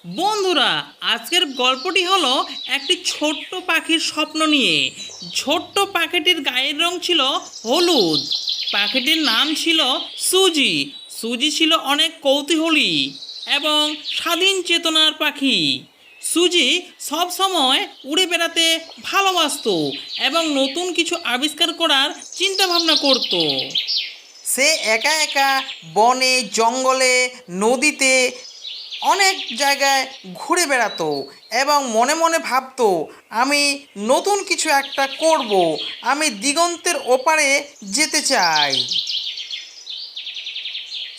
বন্ধুরা, আজকের গল্পটি হলো একটি ছোট্ট পাখির স্বপ্ন নিয়ে। ছোট্ট পাখিটির গায়ের রং ছিল হলুদ। পাখিটির নাম ছিল সুজি। সুজি ছিল অনেক কৌতূহলী এবং স্বাধীন চেতনার পাখি। সুজি সব সময় উড়ে বেড়াতে ভালোবাসতো এবং নতুন কিছু আবিষ্কার করার চিন্তা ভাবনা করত। সে একা একা বনে, জঙ্গলে, নদীতে অনেক জায়গায় ঘুরে বেড়াতো এবং মনে মনে ভাবতো, আমি নতুন কিছু একটা করব, আমি দিগন্তের ওপারে যেতে চাই।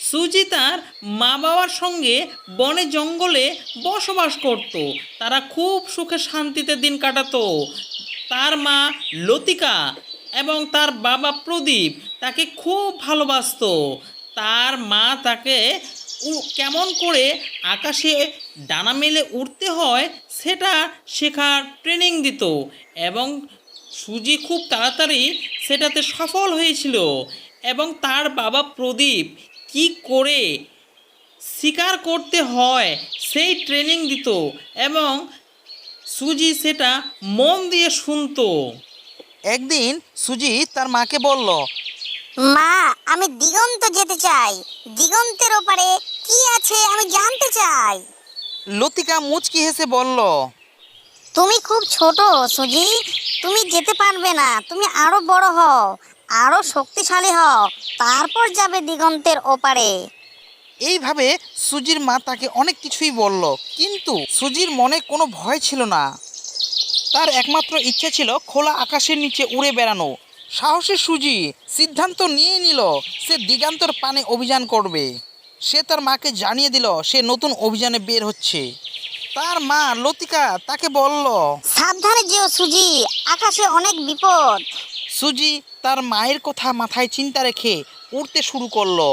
সুজি তার মা বাবার সঙ্গে বনে জঙ্গলে বসবাস করত। তারা খুব সুখে শান্তিতে দিন কাটাতো। তার মা লতিকা এবং তার বাবা প্রদীপ তাকে খুব ভালোবাসতো। তার মা তাকে কেমন করে আকাশে ডানা মেলে উড়তে হয় সেটা শেখার ট্রেনিং দিত এবং সুজি খুব তাড়াতাড়ি সেটাতে সফল হয়েছিল। এবং তার বাবা প্রদীপ কি করে শিকার করতে হয় সেই ট্রেনিং দিত এবং সুজি সেটা মন দিয়ে শুনতো। একদিন সুজি তার মাকে বলল, মা, আমি দিগন্ত যেতে চাই। দিগন্তের ওপারে কি আছে আমি জানতে চাই। লতিকা মুচকি হেসে বলল, তুমি খুব ছোট সুজি, তুমি যেতে পারবে না। তুমি আরো বড় হও, আরো শক্তিশালী হও, তারপর যাবে দিগন্তের ওপারে। এইভাবে সুজির মা তাকে অনেক কিছুই বলল, কিন্তু সুজির মনে কোনো ভয় ছিল না। তার একমাত্র ইচ্ছা ছিল খোলা আকাশের নিচে উড়ে বেড়ানো। সাহসী সুজি সিদ্ধান্ত নিয়ে নিল সে দিগান্তর পানে অভিযান করবে। সে তার মাকে জানিয়ে দিল সে নতুন অভিযানে বের হচ্ছে। তার মা লতিকা তাকে বলল, সাবধানে যেও সুজি, আকাশে অনেক বিপদ। সুজি তার মায়ের কথা মাথায় চিন্তা রেখে উড়তে শুরু করলো।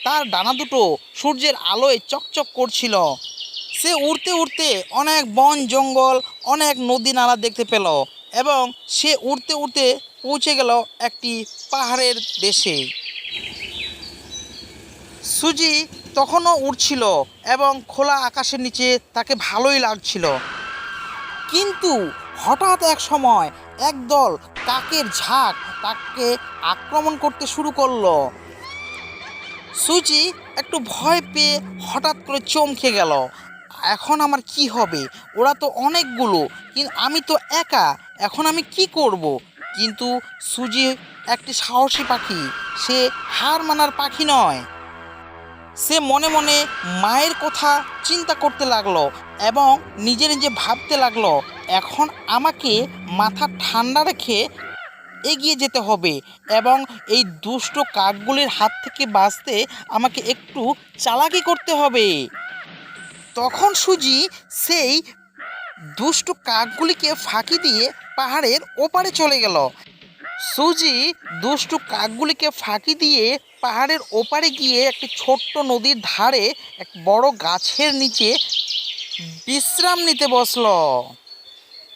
তার ডানা দুটো সূর্যের আলোয় চকচক করছিল। সে উড়তে উড়তে অনেক বন জঙ্গল, অনেক নদী নালা দেখতে পেল এবং সে উড়তে উড়তে পৌঁছে গেল একটি পাহাড়ের দেশে। সুজি তখনও উড়ছিল এবং খোলা আকাশের নিচে তাকে ভালোই লাগছিল। কিন্তু হঠাৎ এক সময় একদল কাকের ঝাঁক তাকে আক্রমণ করতে শুরু করলো। সুজি একটু ভয় পেয়ে হঠাৎ করে চমকে গেল। এখন আমার কি হবে? ওরা তো অনেকগুলো, কিন্তু আমি তো একা, এখন আমি কি করব? কিন্তু সুজি একটি সাহসী পাখি, সে হার মানার পাখি নয়। সে মনে মনে মায়ের কথা চিন্তা করতে লাগলো এবং নিজে নিজে ভাবতে লাগলো, এখন আমাকে মাথা ঠান্ডা রেখে এগিয়ে যেতে হবে এবং এই দুষ্ট কাকগুলির হাত থেকে বাঁচতে আমাকে একটু চালাকি করতে হবে। তখন সুজি সেই দুষ্ট কাকগুলিকে ফাঁকি দিয়ে পাহাড়ের ওপারে চলে গেল। সুজি দুষ্টু কাকগুলিকে ফাঁকি দিয়ে পাহাড়ের ওপারে গিয়ে একটি ছোট্ট নদীর ধারে এক বড় গাছের নিচে বিশ্রাম নিতে বসলো।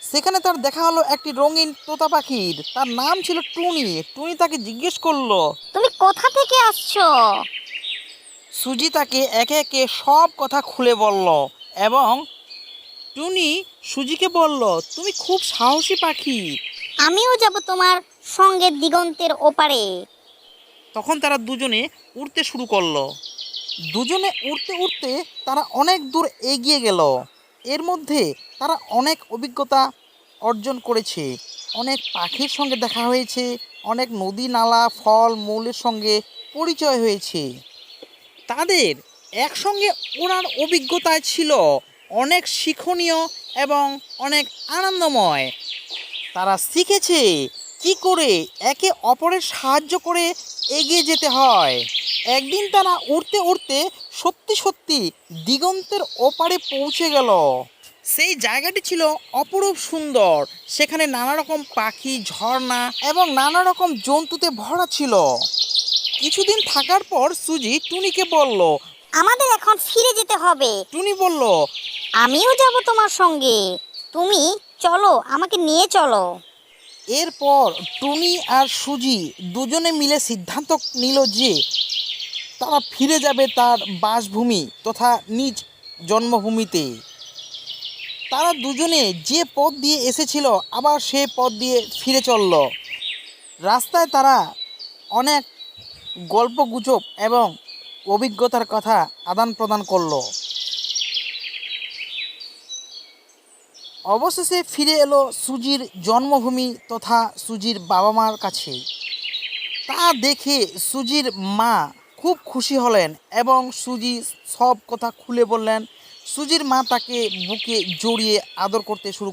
সেখানে তার দেখা হলো একটি রঙিন তোতা পাখির, তার নাম ছিল টুনি। টুনি তাকে জিজ্ঞেস করলো। তুমি কোথা থেকে আসছো? সুজি তাকে একে একে সব কথা খুলে বলল এবং টুনি সুজিকে বলল, তুমি খুব সাহসী পাখি। আমিও যাব তোমার সঙ্গে দিগন্তের ওপারে। তখন তারা দুজনে উড়তে শুরু করলো। দুজনে উড়তে উড়তে তারা অনেক দূর এগিয়ে গেল। এর মধ্যে তারা অনেক অভিজ্ঞতা অর্জন করেছে, অনেক পাখির সঙ্গে দেখা হয়েছে, অনেক নদী নালা ফল মূলের সঙ্গে পরিচয় হয়েছে। তাদের একসঙ্গে ওড়ার অভিজ্ঞতায় ছিল অনেক শিক্ষণীয় এবং অনেক আনন্দময়। তারা শিখেছে কি করে একে অপরের সাহায্য করে এগিয়ে যেতে হয়। একদিন তারা উড়তে উড়তে সত্যি সত্যি দিগন্তের ওপারে পৌঁছে গেল। সেই জায়গাটি ছিল অপরূপ সুন্দর। সেখানে নানা রকম পাখি, ঝর্ণা এবং নানা রকম জন্তুতে ভরা ছিল। কিছুদিন থাকার পর সুজি টুনিকে বলল, আমাদের এখন ফিরে যেতে হবে। টুনি বলল, আমিও যাব তোমার সঙ্গে। তুমি চলো, আমাকে নিয়ে চলো। এরপর টুনি আর সুজি দুজনে মিলে সিদ্ধান্ত নিল যে তারা ফিরে যাবে তার বাসভূমি তথা নিজ জন্মভূমিতে। তারা দুজনে যে পথ দিয়ে এসেছিল আবার সেই পথ দিয়ে ফিরে চলল। রাস্তায় তারা অনেক গল্পগুজব এবং অভিজ্ঞতার কথা আদান প্রদান করলো। অবশেষে ফিরে এলো সুজির জন্মভূমি তথা সুজির বাবা মার কাছে। তা দেখে সুজির মা খুব খুশি হলেন এবং সুজি সব কথা খুলে বললেন। সুজির মা তাকে বুকে জড়িয়ে আদর করতে শুরু